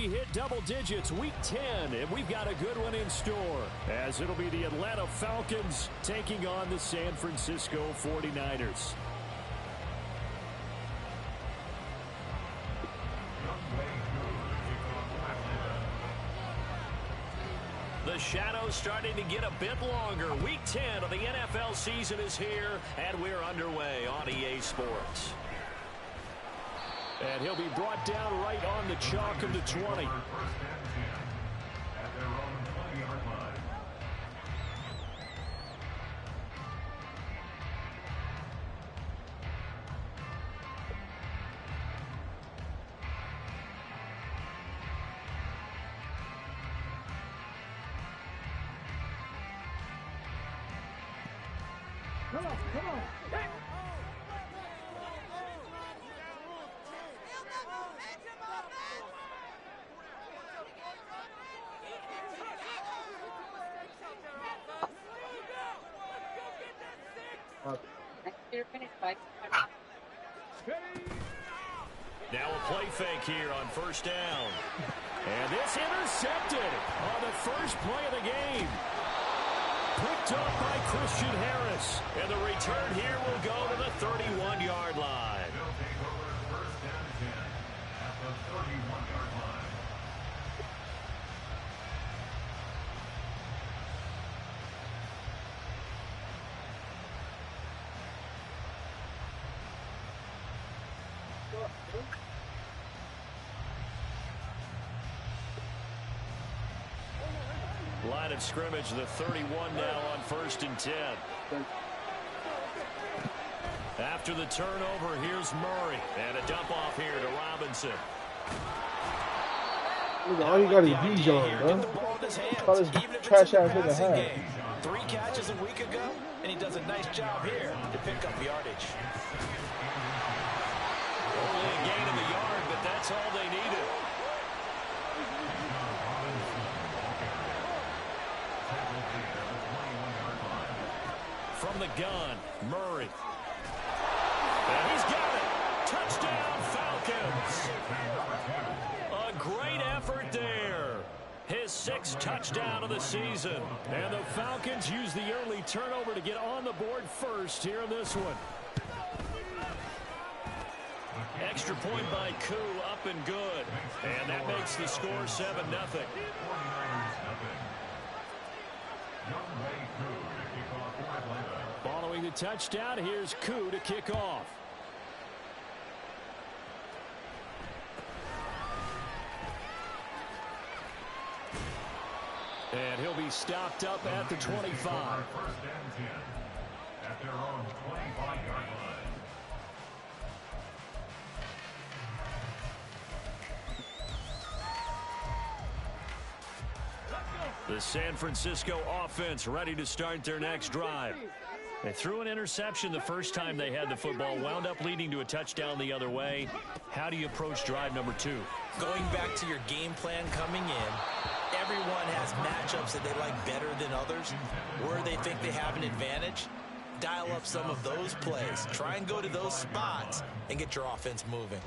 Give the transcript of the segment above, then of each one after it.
we hit double digits, week 10, and we've got a good one in store, as it'll be the Atlanta Falcons taking on the San Francisco 49ers. The shadow's starting to get a bit longer. Week 10 of the NFL season is here, and we're underway on EA Sports. And he'll be brought down right on the chalk of the 20. Come on, come on. Hey. Now a play fake here on first down. And this intercepted on the first play of the game. Picked up by Christian Harris. And the return here will go to the 31-yard line. Line of scrimmage, the 31 now on 1st and 10. After the turnover, here's Murray. And a dump off here to Robinson. All you got is Bijan, bro. Call this trash ass nigga half. 3 catches a week ago, and he does a nice job here to pick up yardage. Only a gain of a yard, but that's all they needed. From the gun, Murray. And he's got it. Touchdown, Falcons. A great effort there. His 6th touchdown of the season. And the Falcons use the early turnover to get on the board first here in this one. Extra point by Koo, up and good. And that makes the score 7-0. Following the touchdown, here's Koo to kick off. And he'll be stopped up at the 25. First and 10 at their own 25-yard line. The San Francisco offense ready to start their next drive. They threw an interception the first time they had the football, wound up leading to a touchdown the other way. How do you approach drive number 2? Going back to your game plan coming in, everyone has matchups that they like better than others, where they think they have an advantage. Dial up some of those plays. Try and go to those spots and get your offense moving.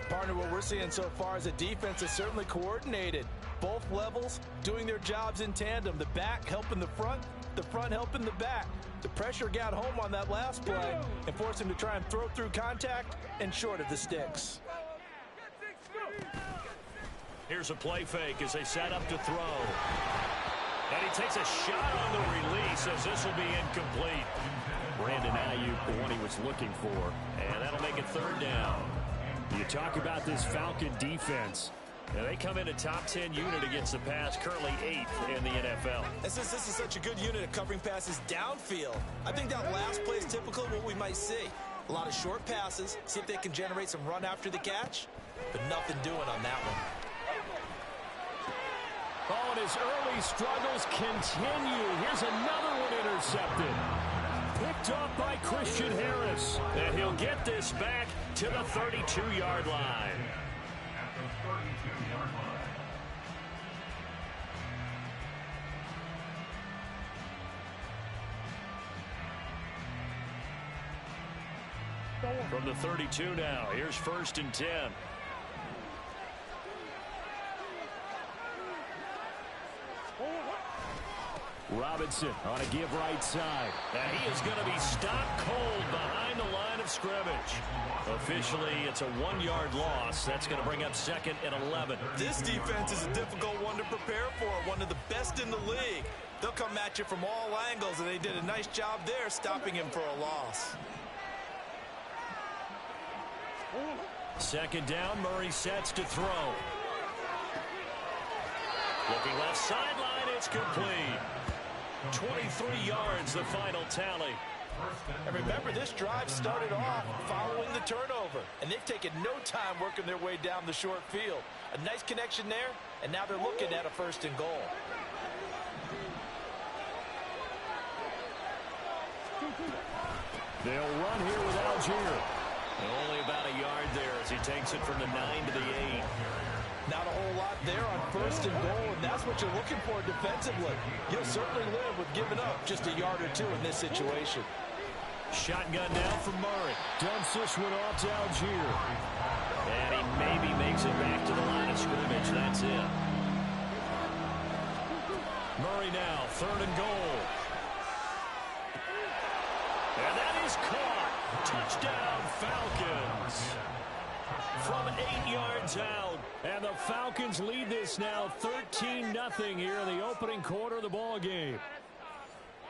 Partner, what we're seeing so far is a defense is certainly coordinated. Both levels doing their jobs in tandem. The back helping the front helping the back. The pressure got home on that last play and forced him to try and throw through contact and short of the sticks. Here's a play fake as they set up to throw. And he takes a shot on the release as this will be incomplete. Brandon Ayuk, the one he was looking for. And that'll make it 3rd down. You talk about this Falcon defense. Now they come in a top 10 unit against the pass, currently 8th in the NFL. And since this is such a good unit of covering passes downfield, I think that last play is typical of what we might see. A lot of short passes, see if they can generate some run after the catch, but nothing doing on that one. Oh, and his early struggles continue. Here's another one intercepted. Picked up by Christian Harris. And he'll get this back to the 32-yard line. From the 32 now, here's 1st and 10. Robinson on a give right side. And he is going to be stopped cold behind the line of scrimmage. Officially, it's a 1-yard loss. That's going to bring up second and 11. This defense is a difficult one to prepare for, one of the best in the league. They'll come at you from all angles, and they did a nice job there stopping him for a loss. Second down, Murray sets to throw. Looking left sideline, it's complete. 23 yards, the final tally. And remember, this drive started off following the turnover, and they've taken no time working their way down the short field. A nice connection there, and now they're looking at a 1st and goal. They'll run here with Algier. Only about a yard there as he takes it from the 9 to the 8. Not a whole lot there on 1st and goal, and that's what you're looking for defensively. You'll certainly live with giving up just a yard or two in this situation. Shotgun now for Murray. Dumps this one off to Algier. And he maybe makes it back to the line of scrimmage. That's it. Murray now, 3rd and goal. And that is caught. Touchdown, Falcons. From 8 yards out. And the Falcons lead this now 13-0 here in the opening quarter of the ball game.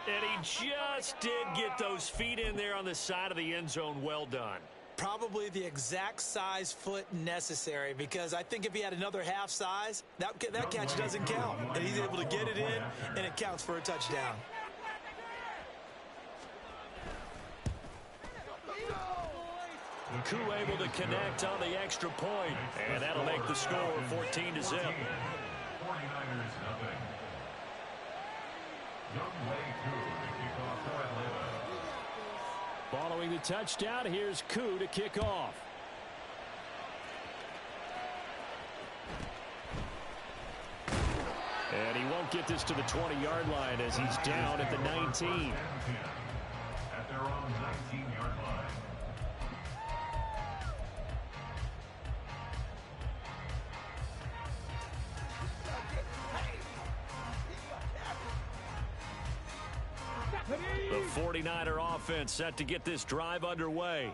And he just did get those feet in there on the side of the end zone. Well done. Probably the exact size foot necessary, because I think if he had another half size, that catch doesn't count. And he's able to get it in, and it counts for a touchdown. Koo able to connect on the extra point, and that'll make the score 14-0. 49ers nothing. Younghoe Koo to kick off for Atlanta. Following the touchdown, here's Koo to kick off. And he won't get this to the 20-yard line as he's down at the 19. At their own 19-yard line. The 49er offense set to get this drive underway.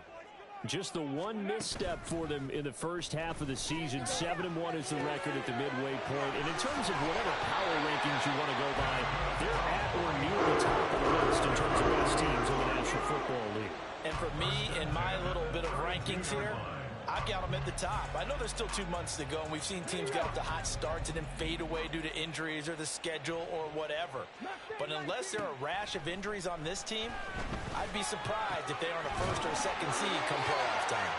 Just the one misstep for them in the first half of the season. 7-1 is the record at the midway point. And in terms of whatever power rankings you want to go by, they're at or near the top of the list in terms of best teams in the National Football League. And for me, in my little bit of rankings here, I've got them at the top. I know there's still 2 months to go, and we've seen teams get up to hot starts and then fade away due to injuries or the schedule or whatever. But unless there are a rash of injuries on this team, I'd be surprised if they aren't a 1st or 2nd seed come playoff time.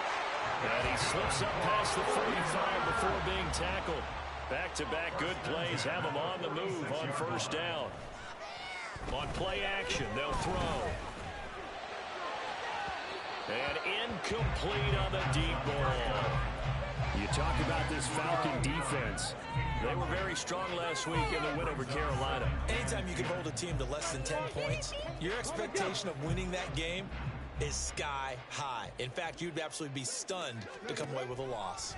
And he slips up past the 45 before being tackled. Back-to-back good plays have him on the move on 1st down. On play action, they'll throw. And incomplete on the deep ball. You talk about this Falcon defense. They were very strong last week in the win over Carolina. Anytime you can hold a team to less than 10 points, your expectation of winning that game is sky high. In fact, you'd absolutely be stunned to come away with a loss.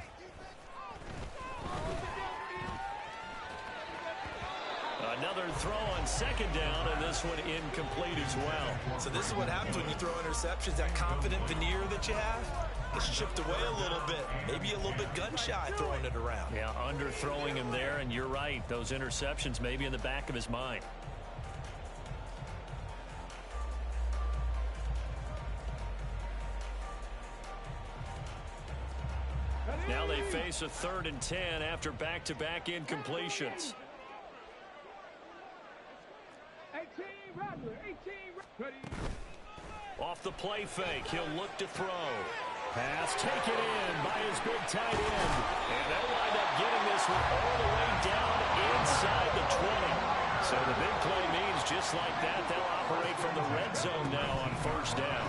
Another throw on 2nd down, and this one incomplete as well. So this is what happens when you throw interceptions. That confident veneer that you have gets chipped away a little bit. Maybe a little bit gun-shy throwing it around. Yeah, underthrowing him there, and you're right. Those interceptions may be in the back of his mind. Now they face a 3rd and 10 after back-to-back incompletions. Off the play fake, he'll look to throw. Pass taken in by his big tight end. And they'll wind up getting this one all the way down inside the 20. So the big play means just like that, they'll operate from the red zone now on 1st down.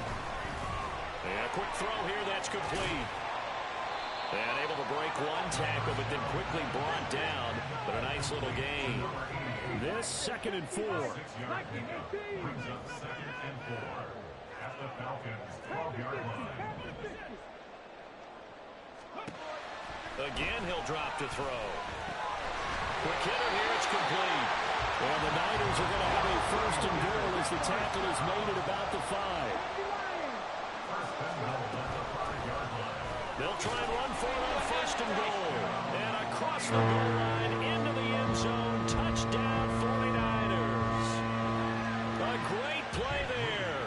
And a quick throw here, that's complete. And able to break one tackle, but then quickly brought down. But a nice little gain. This 2nd and 4. Brings up 2nd and 4 at the Falcons 12-yard line. Again, he'll drop to throw. Quick hitter here, it's complete. And the Niners are going to have a first and goal as the tackle is made at about the 5. They'll try and run for it on first and goal. And across the goal line into the end zone. Touchdown 49ers. A great play there.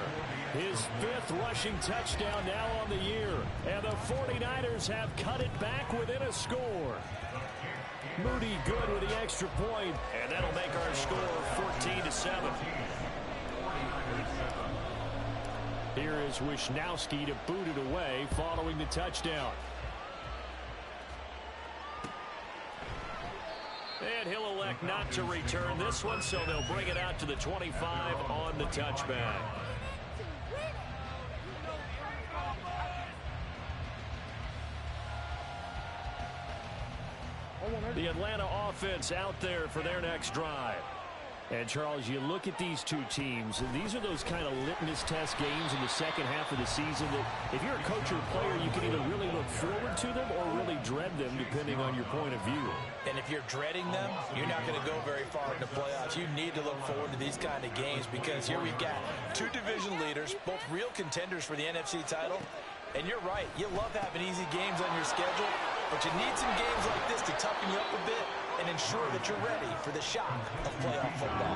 His 5th rushing touchdown now on the year. And the 49ers have cut it back within a score. Moody good with the extra point, and that'll make our score 14-7. Here is Wisnowski to boot it away following the touchdown. And he'll elect not to return this one, so they'll bring it out to the 25 on the touchback. The Atlanta offense out there for their next drive. And, Charles, you look at these two teams, and these are those kind of litmus test games in the second half of the season that if you're a coach or a player, you can either really look forward to them or really dread them, depending on your point of view. And if you're dreading them, you're not going to go very far in the playoffs. You need to look forward to these kind of games because here we've got two division leaders, both real contenders for the NFC title. And you're right, you love having easy games on your schedule, but you need some games like this to toughen you up a bit and ensure that you're ready for the shock of playoff football.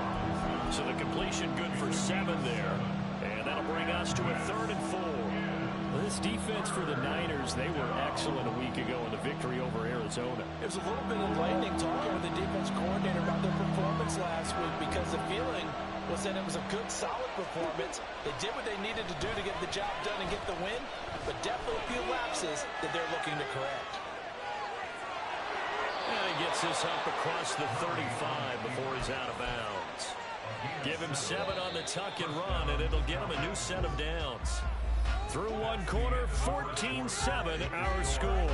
So the completion good for 7 there. And that'll bring us to a 3rd and 4. Well, this defense for the Niners, they were excellent a week ago in the victory over Arizona. It was a little bit enlightening talking with the defense coordinator about their performance last week because the feeling was that it was a good, solid performance. They did what they needed to do to get the job done and get the win, but definitely a few lapses that they're looking to correct. And he gets this up across the 35 before he's out of bounds. Give him 7 on the tuck and run, and it'll get him a new set of downs. Through one quarter, 14-7 our score.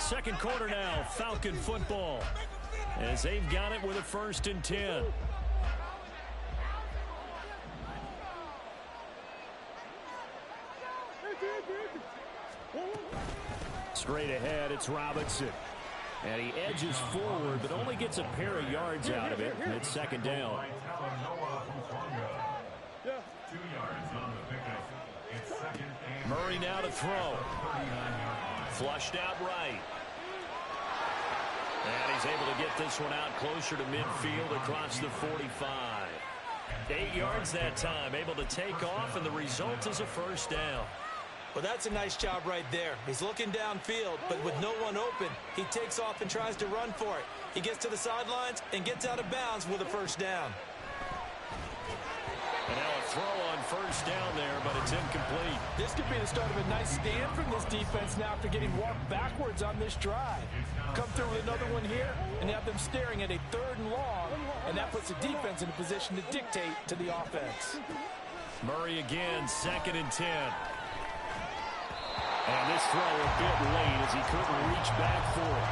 Second quarter now, Falcon football, as they've got it with a 1st and 10. Straight ahead, it's Robinson. And he edges forward, but only gets a pair of yards out of it. And it's 2nd down. Murray now to throw. Flushed out right. And he's able to get this one out closer to midfield across the 45. 8 yards that time, able to take off, and the result is a 1st down. Well, that's a nice job right there. He's looking downfield, but with no one open, he takes off and tries to run for it. He gets to the sidelines and gets out of bounds with a 1st down. And now a throw on 1st down there, but it's incomplete. This could be the start of a nice stand from this defense now after getting walked backwards on this drive. Come through with another one here and have them staring at a 3rd and long, and that puts the defense in a position to dictate to the offense. Murray again, 2nd and 10. And this throw a bit late as he couldn't reach back for it.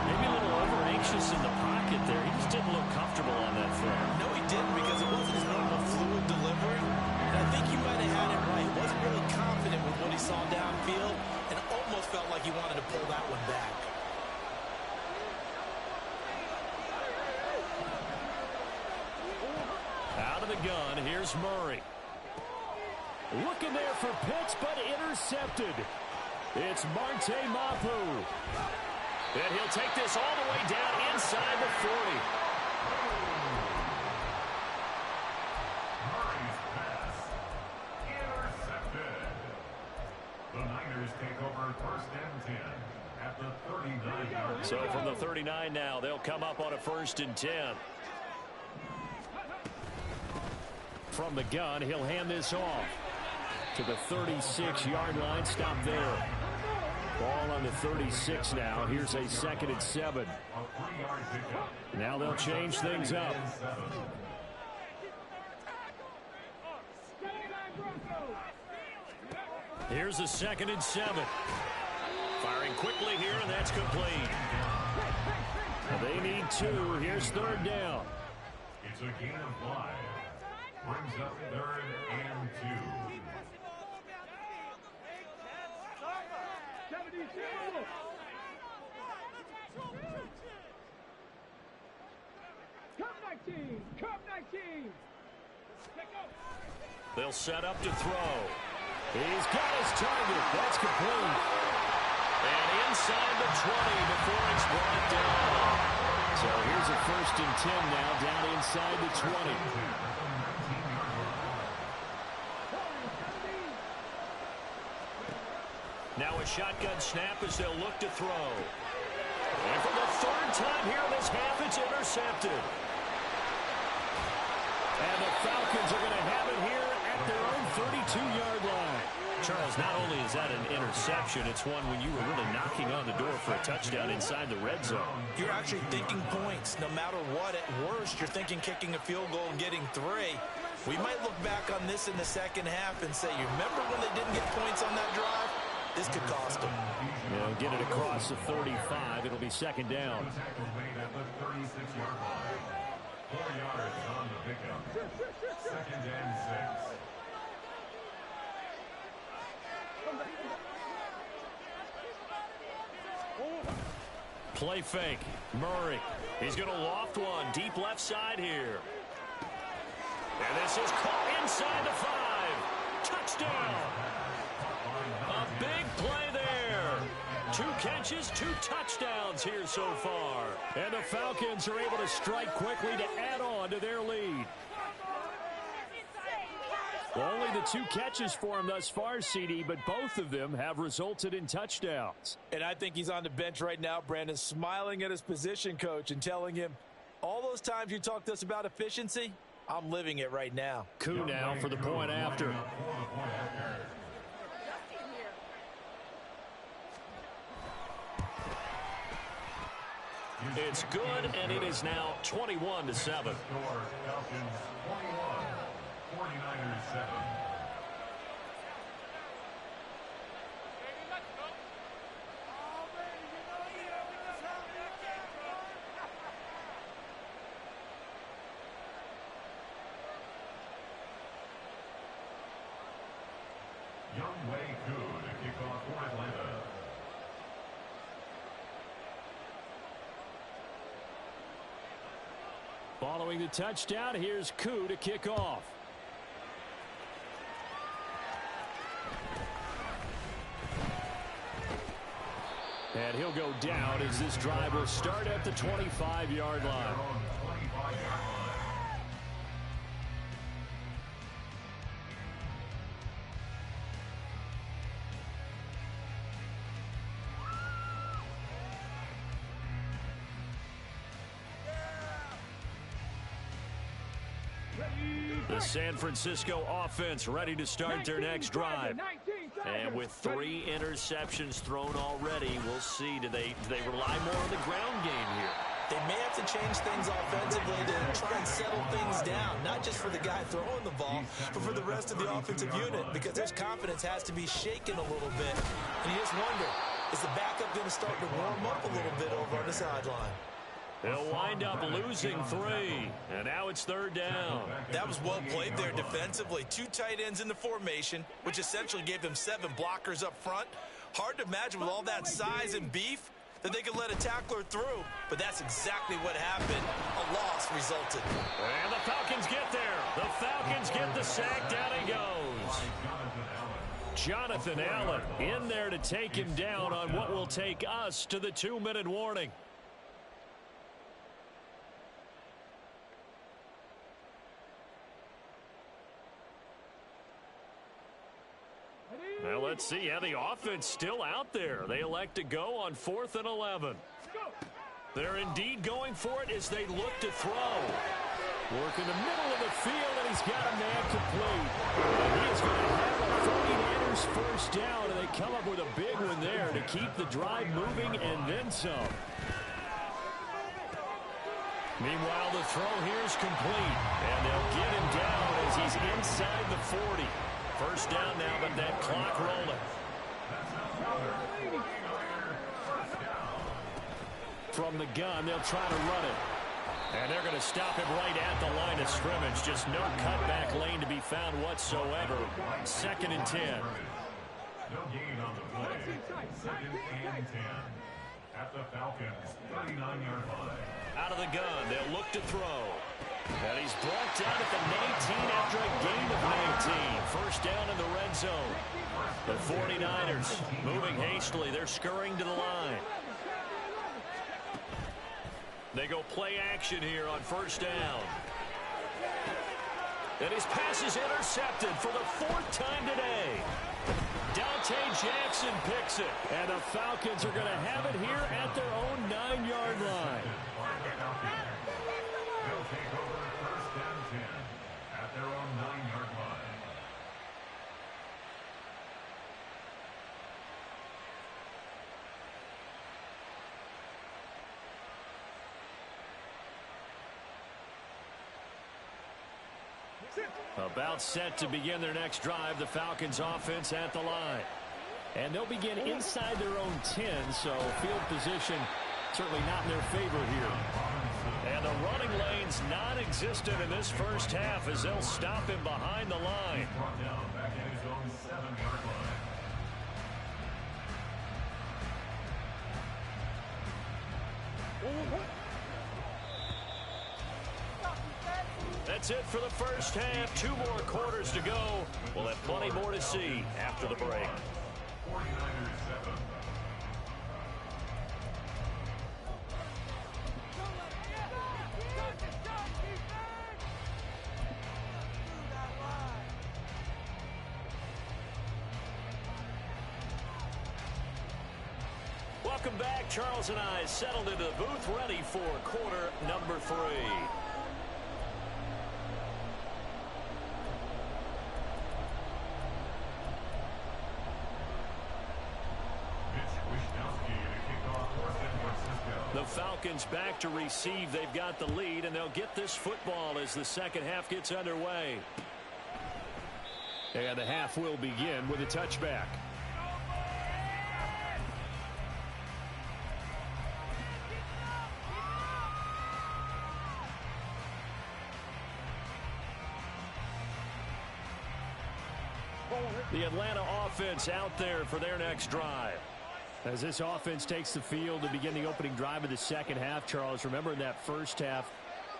Maybe a little over-anxious in the pocket there. He just didn't look comfortable on that throw. No, he didn't because it wasn't his normal fluid delivery. And I think you might have had it right. He wasn't really confident with what he saw downfield and almost felt like he wanted to pull that one back. Out of the gun, here's Murray. Looking there for Pitts, but intercepted. It's Marte Mapu. And he'll take this all the way down inside the 40. Murray's pass intercepted. The Niners take over 1st and 10 at the 39-yard line. So from the 39 now, they'll come up on a 1st and 10. From the gun, he'll hand this off to the 36-yard line. Stop there. Ball on the 36 now. Here's a 2nd and 7. Now they'll change things up. Here's a 2nd and 7. Firing quickly here, and that's complete. They need 2. Here's 3rd down. It's a gain of 5. Brings up 3rd and 2. They'll set up to throw. He's got his target. That's complete. And inside the 20 before it's brought down. So here's a 1st and 10 now, down inside the 20. Now a shotgun snap as they'll look to throw. And for the 3rd time here in this half, it's intercepted. And the Falcons are going to have it here at their own 32-yard line. Charles, not only is that an interception, it's one when you were really knocking on the door for a touchdown inside the red zone. You're actually thinking points. No matter what, at worst, you're thinking kicking a field goal and getting 3. We might look back on this in the second half and say, you remember when they didn't get points on that drive? This could cost them. They'll get it across the 35. It'll be 2nd down. The tackle made at the 36-yard line. 4 yards on the pickup. 2nd and 6. Play fake. Murray. He's going to loft one. Deep left side here. And this is caught inside the 5. Touchdown. A big play there. 2 catches, 2 touchdowns here so far. And the Falcons are able to strike quickly to add on to their lead. Only the 2 catches for him thus far, CD, but both of them have resulted in touchdowns. And I think he's on the bench right now, Brandon, smiling at his position coach and telling him, all those times you talked to us about efficiency, I'm living it right now. Koo now for the point after. It's good, and it is now 21-7. Falcons 21, 49ers 7. Younghoe Koo to kick off for Atlanta. Following the touchdown, here's Koo to kick off. And he'll go down as this drive will start at the 25-yard line. The San Francisco offense ready to start their next drive. And with 3 interceptions thrown already, we'll see. Do they rely more on the ground game here? They may have to change things offensively to try and settle things down, not just for the guy throwing the ball, but for the rest of the offensive unit, because their confidence has to be shaken a little bit. And you just wonder, is the backup going to start to warm up a little bit over on the sideline? They'll wind up losing 3, and now it's 3rd down. That was well played there defensively. 2 tight ends in the formation, which essentially gave them 7 blockers up front. Hard to imagine with all that size and beef that they could let a tackler through, but that's exactly what happened. A loss resulted. And the Falcons get there. The Falcons get the sack. Down he goes. Jonathan Allen in there to take him down on what will take us to the 2-minute warning. Well, let's see how the offense still out there. They elect to go on 4th and 11. They're indeed going for it as they look to throw. Work in the middle of the field, and he's got a man complete. And he is going to have a 49ers first down, and they come up with a big one there to keep the drive moving and then some. Meanwhile, the throw here is complete, and they'll get him down as he's inside the 40. First down now, but that clock rolling. From the gun, they'll try to run it. And they're going to stop him right at the line of scrimmage. Just no cutback lane to be found whatsoever. 2nd and 10. No gain on the play. 2nd and 10. at the Falcons' 39-yard line. Out of the gun, they'll look to throw. And he's brought down at the 19 after a gain of 19. First down in the red zone. The 49ers moving hastily. They're scurrying to the line. They go play action here on first down. And his pass is intercepted for the 4th time today. Dante Jackson picks it. And the Falcons are going to have it here at their own 9-yard line. They'll take over first and 10 at their own 9-yard line. About set to begin their next drive, the Falcons offense at the line. And they'll begin inside their own 10, so field position certainly not in their favor here. And the running lane's non-existent in this first half as they'll stop him behind the line. Brought down back at his own 7-yard line. That's it for the first half. 2 more quarters to go. We'll have plenty more to see after the break. 49ers 7. Welcome back. Charles and I settled into the booth, ready for quarter number 3. The Falcons back to receive. They've got the lead, and they'll get this football as the second half gets underway. And the half will begin with a touchback. The Atlanta offense out there for their next drive. As this offense takes the field to begin the opening drive of the second half, Charles, remember in that first half,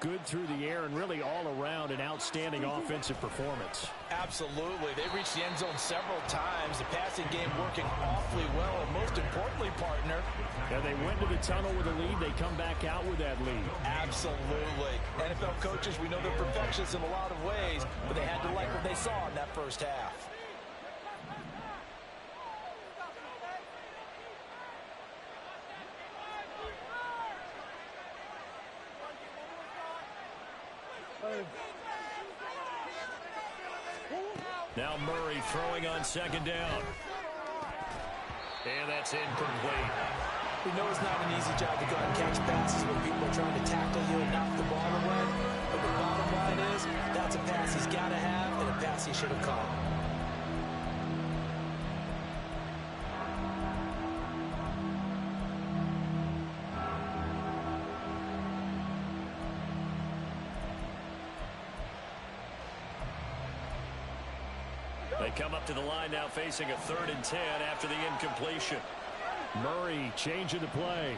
good through the air and really all around an outstanding offensive performance. Absolutely. They reached the end zone several times. The passing game working awfully well. And most importantly, partner, and they went to the tunnel with a lead. They come back out with that lead. Absolutely. NFL coaches, we know they're perfectionists in a lot of ways, but they had to like what they saw in that first half. Now Murray throwing on second down. And that's incomplete. We know it's not an easy job to go and catch passes when people are trying to tackle you and knock the ball away. But the bottom line is, that's a pass he's got to have and a pass he should have caught. They come up to the line now facing a 3rd and 10 after the incompletion. Murray changing the play.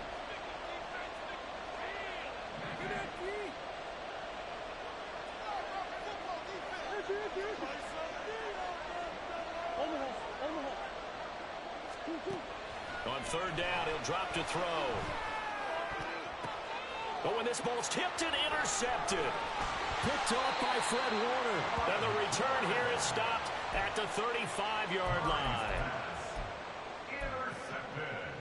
On 3rd down, he'll drop to throw. But when this ball's tipped and intercepted. Picked off by Fred Warner. And the return here is stopped at the 35-yard line. Intercepted.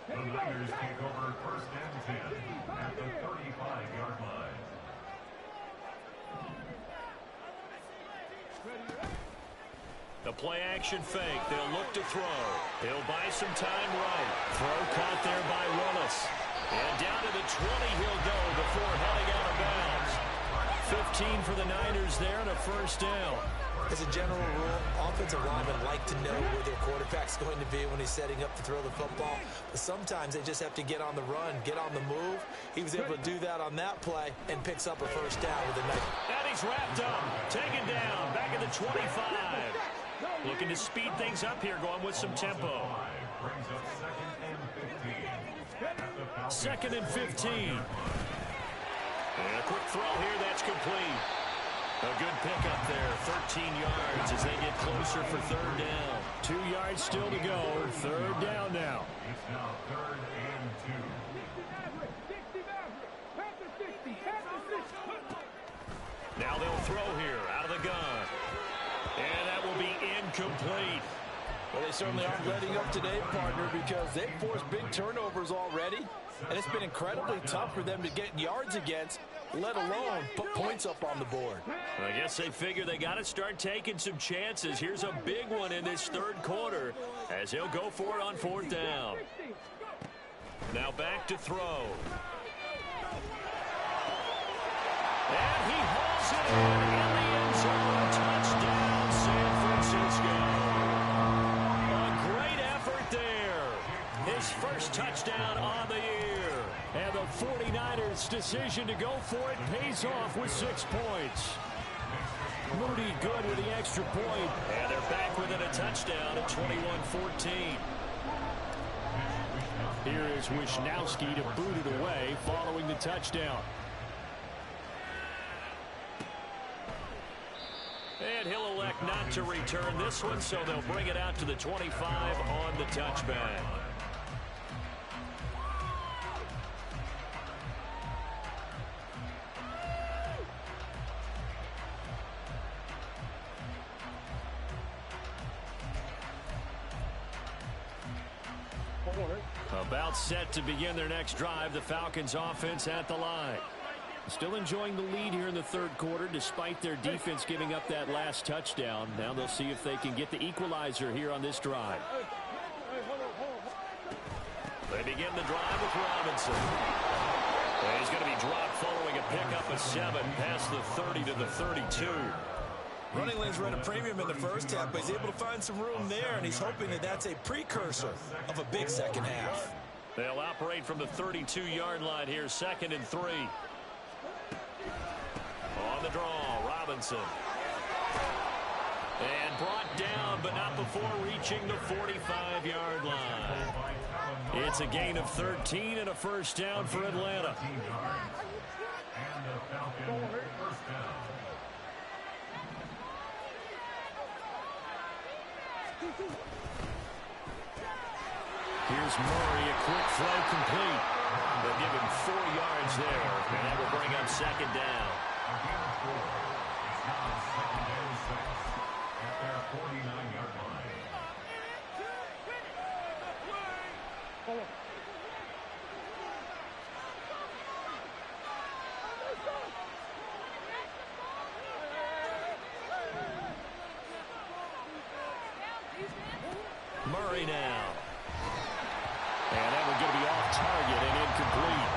The Niners take over first and 10 at the 35-yard line. The play action fake. They'll look to throw. He'll buy some time right. Throw caught there by Willis. And down to the 20 he'll go before heading out of bounds. 15 for the Niners there and a first down. As a general rule, offensive linemen like to know where their quarterback's going to be when he's setting up to throw the football. But sometimes they just have to get on the run, get on the move. He was able to do that on that play and picks up a first down with a nice. And he's wrapped up, taken down, back at the 25. Looking to speed things up here, going with some tempo. Brings up 2nd and 15. Second and 15. And a quick throw here, that's complete. A good pickup there, 13 yards as they get closer for third down. 2 yards still to go, third down now. It's now 3rd and 2. Now they'll throw here out of the gun. And that will be incomplete. Well, they certainly aren't letting up today, partner, because they've forced big turnovers already. And it's been incredibly tough for them to get yards against, let alone put points up on the board. I guess they figure they got to start taking some chances. Here's a big one in this third quarter as he'll go for it on fourth down. Now back to throw. And he hauls it in the end zone. Touchdown, San Francisco. A great effort there. His first touchdown on the year. And the 49ers' decision to go for it pays off with 6 points. Moody good with the extra point. And they're back within a touchdown at 21-14. Here is Wisnowski to boot it away following the touchdown. And he'll elect not to return this one, so they'll bring it out to the 25 on the touchback. About set to begin their next drive, the Falcons offense at the line. Still enjoying the lead here in the third quarter despite their defense giving up that last touchdown. Now they'll see if they can get the equalizer here on this drive. They begin the drive with Robinson. And he's going to be dropped following a pickup of 7 past the 30 to the 32. Running lanes were at a premium in the first half, but he's able to find some room there, and he's hoping that that's a precursor of a big second half. They'll operate from the 32-yard line here, 2nd and 3. On the draw, Robinson. And brought down, but not before reaching the 45-yard line. It's a gain of 13 and a first down for Atlanta. And the Falcons first down. Here's Murray, a quick throw complete. They'll give him 4 yards there, and that will bring up second down. Again, 4. It's now 2nd and 6 at their 49-yard line. Murray now. And that one going to be off target and incomplete.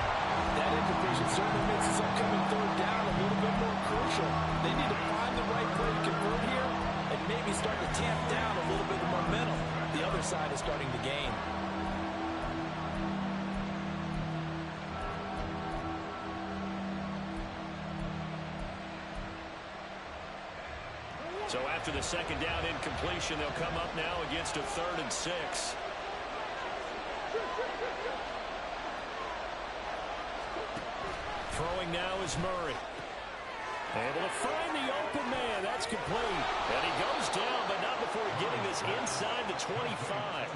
That incompletion certainly makes this upcoming third down a little bit more crucial. They need to find the right play to convert here and maybe start to tamp down a little bit of momentum. The other side is starting to gain. So after the second down incompletion, they'll come up now against a 3rd and 6. Throwing now is Murray. Able to find the open man. That's complete. And he goes down, but not before getting this inside the 25.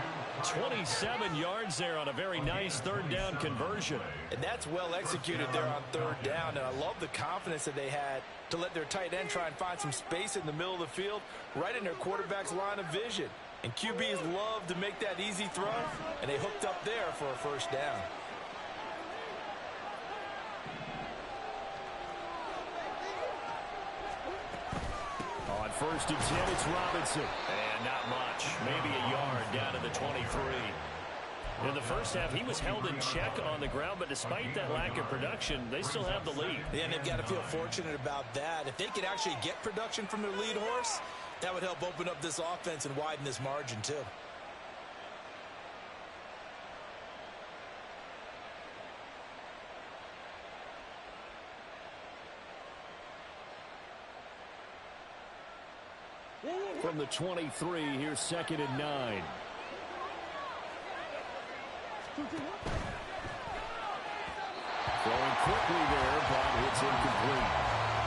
27 yards there on a very nice third down conversion. And that's well executed there on third down. And I love the confidence that they had to let their tight end try and find some space in the middle of the field, right in their quarterback's line of vision. And QBs love to make that easy throw, and they hooked up there for a first down. On 1st and 10, it's Robinson. And not much. Maybe a yard down to the 23. In the first half, he was held in check on the ground, but despite that lack of production, they still have the lead. Yeah, and they've got to feel fortunate about that. If they could actually get production from their lead horse, that would help open up this offense and widen this margin too. From the 23, here's 2nd and 9. Throwing quickly there, but it's incomplete.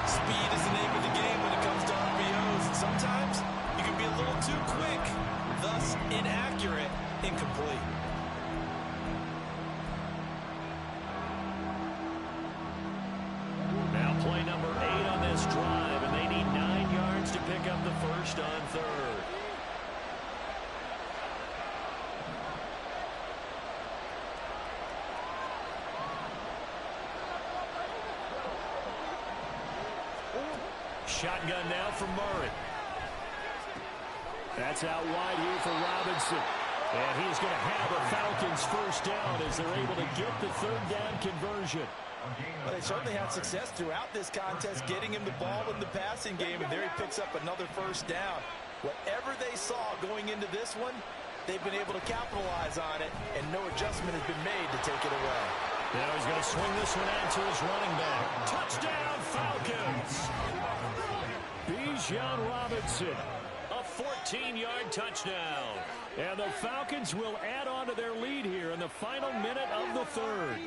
Speed is the name of the game when it comes to RPOs. And sometimes you can be a little too quick, thus inaccurate, incomplete. Now play number 8 on this drive, and they need 9 yards to pick up the first on third. Shotgun now for Murray. That's out wide here for Robinson. And he's going to have the Falcons first down as they're able to get the third down conversion. Well, they certainly had success throughout this contest, getting him the ball in the passing game, and there he picks up another first down. Whatever they saw going into this one, they've been able to capitalize on it, and no adjustment has been made to take it away. Now he's going to swing this one out to his running back. Touchdown, Falcons! Bijan Robinson, a 14-yard touchdown. And the Falcons will add on to their lead here in the final minute of the third.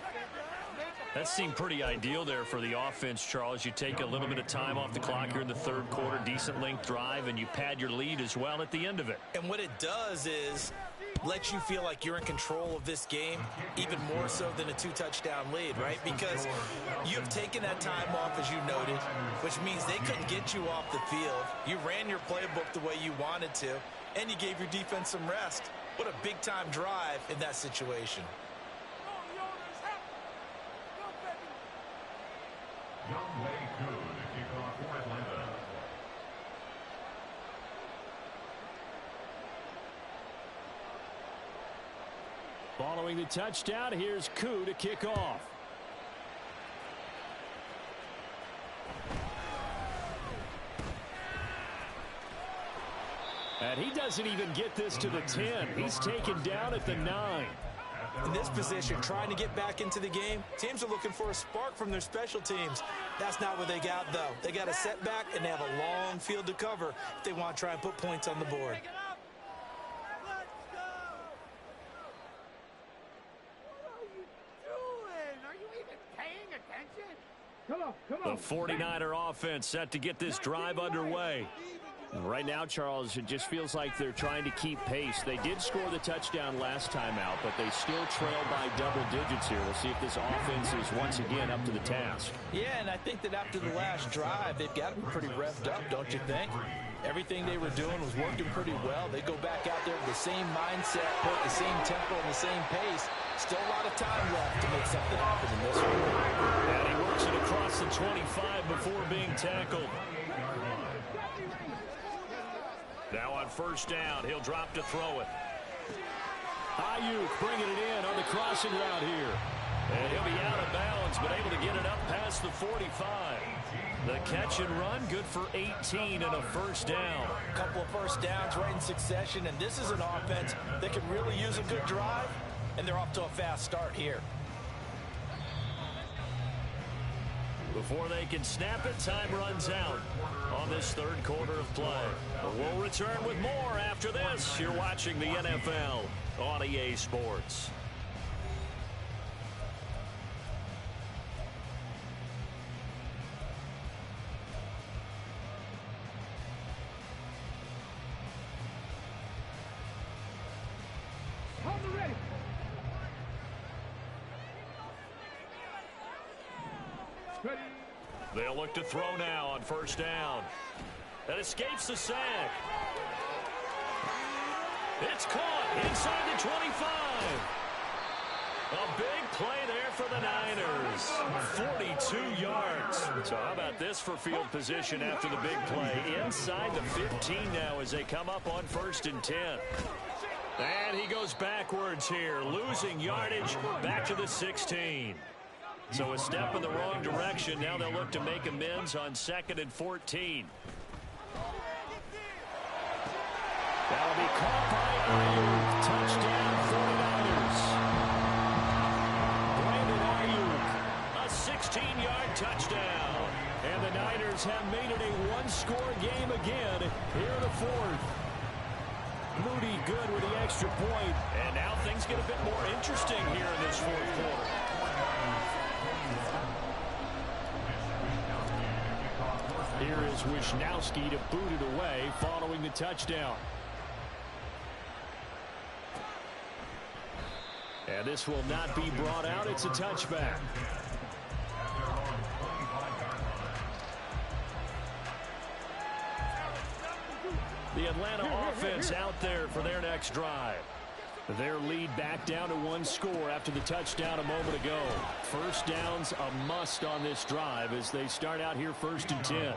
That seemed pretty ideal there for the offense, Charles. You take a little bit of time off the clock here in the third quarter, decent length drive, and you pad your lead as well at the end of it. And what it does is let you feel like you're in control of this game, even more so than a 2-touchdown lead, right? Because you've taken that time off, as you noted, which means they couldn't get you off the field. You ran your playbook the way you wanted to, and you gave your defense some rest. What a big-time drive in that situation. Younghoe Koo to kick off for Atlanta. Following the touchdown, here's Koo to kick off. And he doesn't even get this to the 10. He's taken down at the 9. In this position, trying to get back into the game, teams are looking for a spark from their special teams. That's not what they got, though. They got a setback, and they have a long field to cover if they want to try and put points on the board. The 49er offense set to get this drive underway. Right now, Charles, it just feels like they're trying to keep pace. They did score the touchdown last time out, but they still trail by double digits here. We'll see if this offense is once again up to the task. Yeah, and I think that after the last drive, they've got to be pretty revved up, don't you think? Everything they were doing was working pretty well. They go back out there with the same mindset, put the same tempo and the same pace. Still a lot of time left to make something happen in this one. And he works it across the 25 before being tackled. Now on first down, he'll drop to throw it. Ayuk bringing it in on the crossing route here. And he'll be out of bounds, but able to get it up past the 45. The catch and run, good for 18 and a first down. A couple of first downs right in succession, and this is an offense that can really use a good drive, and they're off to a fast start here. Before they can snap it, time runs out on this third quarter of play. We'll return with more after this. You're watching the NFL on EA Sports. They'll look to throw now on first down. That escapes the sack. It's caught inside the 25. A big play there for the Niners. 42 yards. So how about this for field position after the big play? Inside the 15 now as they come up on 1st and 10. And he goes backwards here, losing yardage back to the 16. So a step in the wrong direction. Now they'll look to make amends on 2nd and 14. That'll be caught by Ayuk. Touchdown 49ers. Brandon Ayuk, a 16-yard touchdown. And the Niners have made it a one-score game again here in the fourth. Moody good with the extra point. And now things get a bit more interesting here in this fourth quarter. Here is Wisnowski to boot it away following the touchdown. And this will not be brought out. It's a touchback. The Atlanta offense out there for their next drive. Their lead back down to 1 score after the touchdown a moment ago. First down's a must on this drive as they start out here 1st and 10.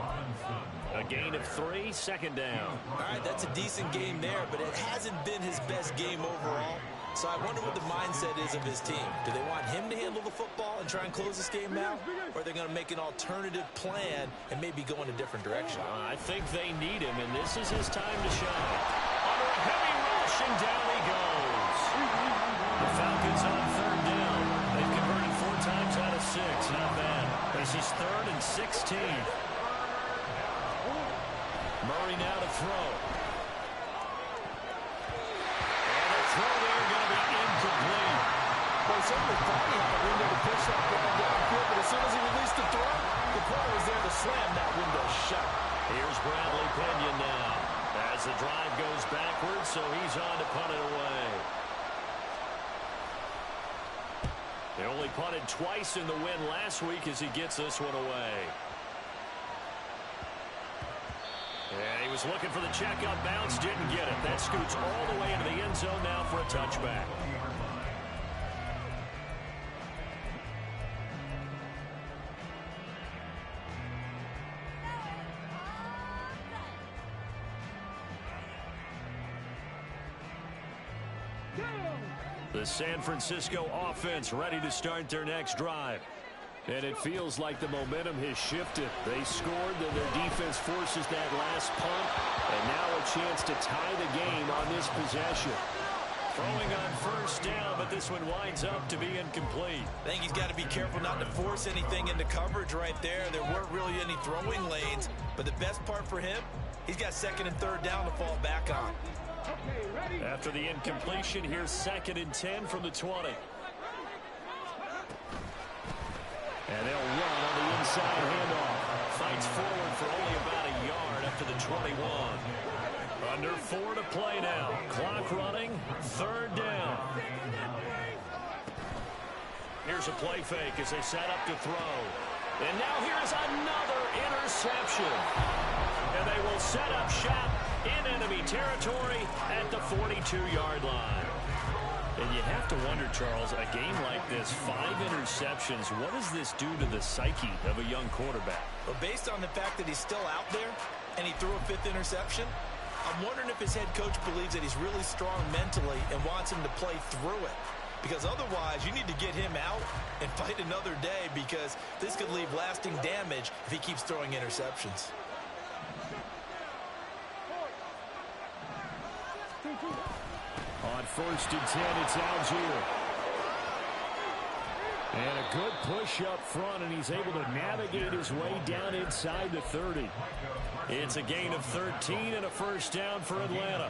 A gain of 3, 2nd down. All right, that's a decent game there, but it hasn't been his best game overall. So I wonder what the mindset is of his team. Do they want him to handle the football and try and close this game out? Or are they going to make an alternative plan and maybe go in a different direction? I think they need him, and this is his time to shine. Under a heavy rush, and down he goes. The Falcons on 3rd down. They've converted 4 times out of 6. Not bad. This is 3rd and 16. Murray now to throw. And the throw there going to be incomplete. Well, he certainly thought he had a window to push that ball downfield, but as soon as he released the throw, the corner was there to slam that window shut. Here's Bradley Pinion now as the drive goes backwards, so he's on to punt it away. They only punted twice in the win last week as he gets this one away. And he was looking for the checkup bounce, didn't get it. That scoots all the way into the end zone now for a touchback. The San Francisco offense ready to start their next drive. And it feels like the momentum has shifted. They scored, then their defense forces that last punt. And now a chance to tie the game on this possession. Throwing on 1st down, but this one winds up to be incomplete. I think he's got to be careful not to force anything into coverage right there. There weren't really any throwing lanes. But the best part for him, he's got 2nd and 3rd down to fall back on. After the incompletion, here's 2nd and 10 from the 20. And they'll run on the inside handoff. Fights forward for only about a yard up to the 21. Under 4 to play now. Clock running. 3rd down. Here's a play fake as they set up to throw. And now here's another interception. And they will set up shop in enemy territory at the 42-yard line. And you have to wonder, Charles, a game like this, 5 interceptions, what does this do to the psyche of a young quarterback? Well, based on the fact that he's still out there and he threw a 5th interception, I'm wondering if his head coach believes that he's really strong mentally and wants him to play through it. Because otherwise, you need to get him out and fight another day, because this could leave lasting damage if he keeps throwing interceptions. On 1st and 10, it's Algier. And a good push up front, and he's able to navigate his way down inside the 30. It's a gain of 13 and a 1st down for Atlanta.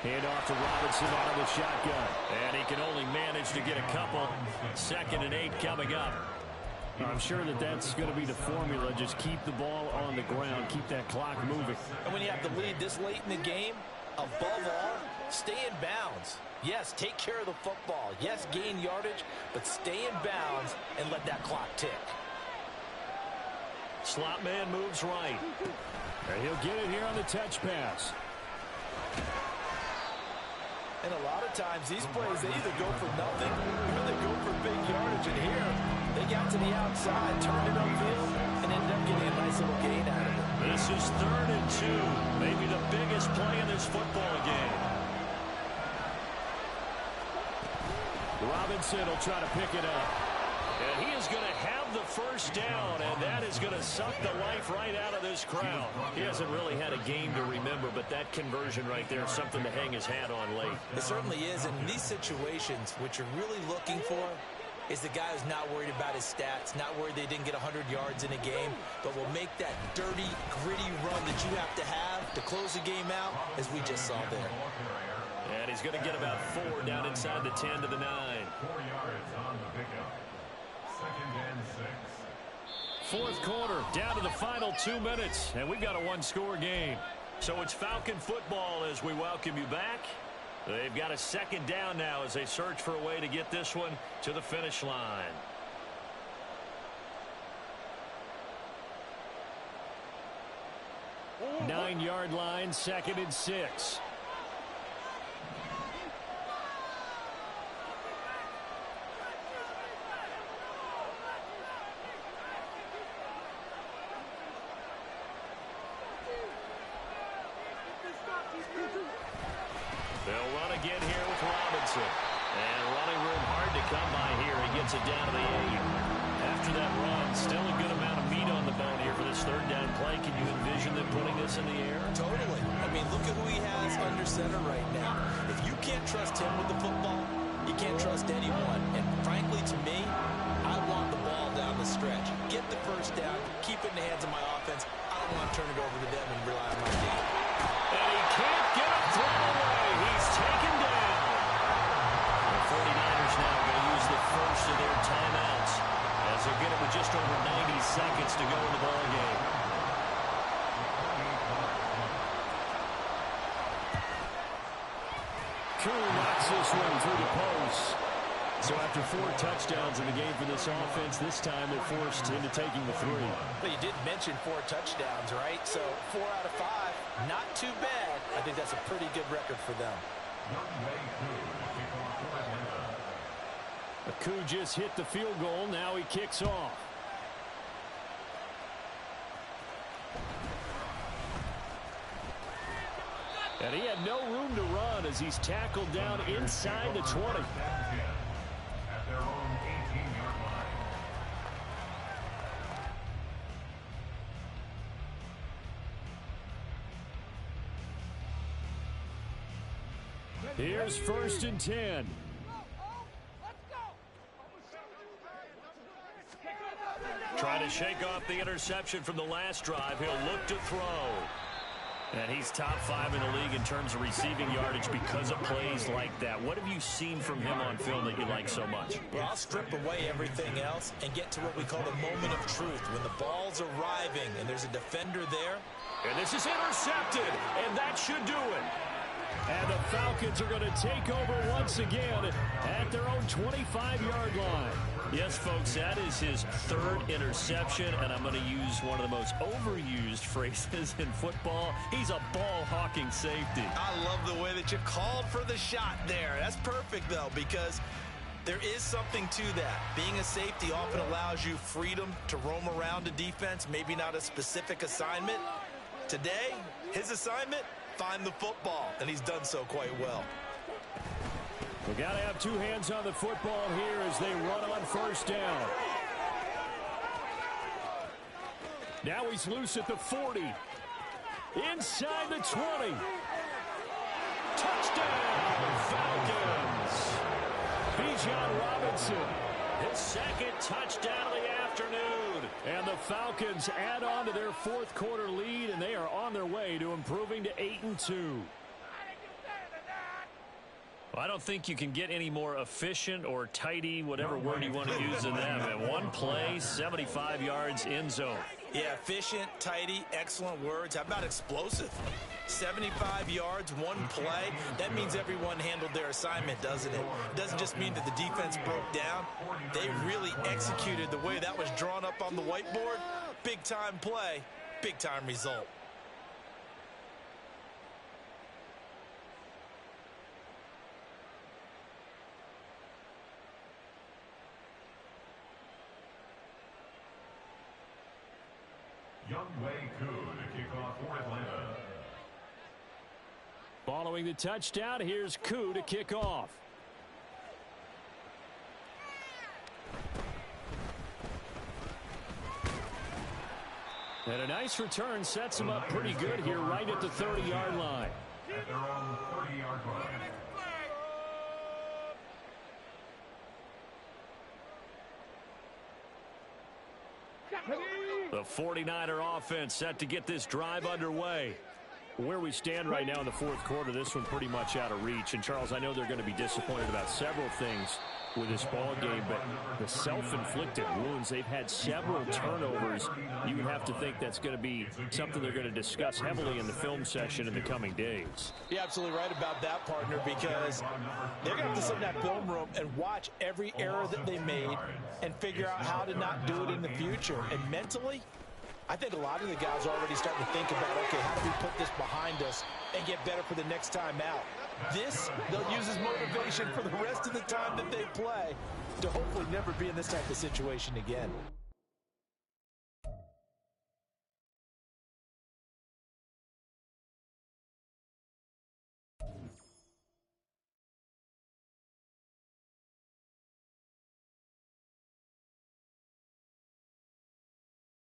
Hand off to Robinson out of the shotgun. And he can only manage to get a couple. 2nd and 8 coming up. I'm sure that that's going to be the formula. Just keep the ball on the ground. Keep that clock moving. And when you have the lead this late in the game, above all, stay in bounds. Yes, take care of the football. Yes, gain yardage, but stay in bounds and let that clock tick. Slot man moves right. And he'll get it here on the touch pass. And a lot of times, these plays, they either go for nothing or they go for big yardage. And here, they got to the outside, turned it upfield, and ended up getting a nice little gain out of it. This is 3rd and 2. Maybe the biggest play in this football game. Robinson will try to pick it up. And he is going to have the 1st down, and that is going to suck the life right out of this crowd. He hasn't really had a game to remember, but that conversion right there is something to hang his hat on late. It certainly is. And in these situations, what you're really looking for is the guy who's not worried about his stats, not worried they didn't get 100 yards in a game, but will make that dirty, gritty run that you have to close the game out, as we just saw there. And he's going to get about 4 down inside the 10 to the 9. 4 yards on the pickup. 2nd and 6. Fourth quarter, down to the final 2 minutes, and we've got a one-score game. So it's Falcon football as we welcome you back. They've got a 2nd down now as they search for a way to get this one to the finish line. Nine-yard line, 2nd and 6. They'll run again here with Robinson. And running room hard to come by here. He gets it down to the 8. After that run, still a good amount of meat on the bone here for this 3rd down play. Can you envision them putting this in the air? Totally. I mean, look at who he has under center right now. If you can't trust him with the football, you can't trust anyone. And frankly, to me, I want the ball down the stretch. Get the 1st down, keep it in the hands of my offense. I don't want to turn it over to them and rely on my team. And he can't get a throw away. He's taken down. The 49ers now going to use the first of their timeouts as they're getting with just over 90 seconds to go in the ball game. Koo knocks this one through the post. So after 4 touchdowns in the game for this offense, this time they're forced into taking the 3. But you did mention 4 touchdowns, right? So 4 out of 5, not too bad. I think that's a pretty good record for them. Koo just hit the field goal. Now he kicks off. And he had no room to run as he's tackled down inside the 20. At their own 18-yard line. Here's 1st and 10. Trying to shake off the interception from the last drive. He'll look to throw. And he's top 5 in the league in terms of receiving yardage because of plays like that. What have you seen from him on film that you like so much? Well, I'll strip away everything else and get to what we call the moment of truth. When the ball's arriving and there's a defender there. And this is intercepted, and that should do it. And the Falcons are going to take over once again at their own 25-yard line. Yes, folks, that is his 3rd interception, and I'm going to use one of the most overused phrases in football. He's a ball-hawking safety. I love the way that you called for the shot there. That's perfect, though, because there is something to that. Being a safety often allows you freedom to roam around a defense, maybe not a specific assignment. Today, his assignment, find the football, and he's done so quite well. We got to have 2 hands on the football here as they run on 1st down. Now he's loose at the 40. Inside the 20. Touchdown, Falcons. Bijan Robinson, his 2nd touchdown of the afternoon. And the Falcons add on to their 4th quarter lead, and they are on their way to improving to 8-2. I don't think you can get any more efficient or tidy, whatever word you want to use in them. And 1 play, 75 yards, end zone. Yeah, efficient, tidy, excellent words. How about explosive? 75 yards, 1 play. That means everyone handled their assignment, doesn't it? It doesn't just mean that the defense broke down. They really executed the way that was drawn up on the whiteboard. Big-time play, big-time result. Younghoe Koo to kick off for Atlanta. Following the touchdown, here's Koo to kick off. And a nice return sets him up pretty good here right at the 30-yard line. At their own 30-yard line. The 49er offense set to get this drive underway. Where we stand right now in the fourth quarter, this one pretty much out of reach. And, Charles, I know they're going to be disappointed about several things with this ball game, but the self-inflicted wounds, they've had several turnovers. You would have to think that's going to be something they're going to discuss heavily in the film session in the coming days. You're absolutely right about that, partner, because they're going to have to sit in that film room and watch every error that they made and figure out how to not do it in the future. And mentally, I think a lot of the guys are already starting to think about, okay, how do we put this behind us and get better for the next time out? This, they'll use as motivation for the rest of the time that they play to hopefully never be in this type of situation again.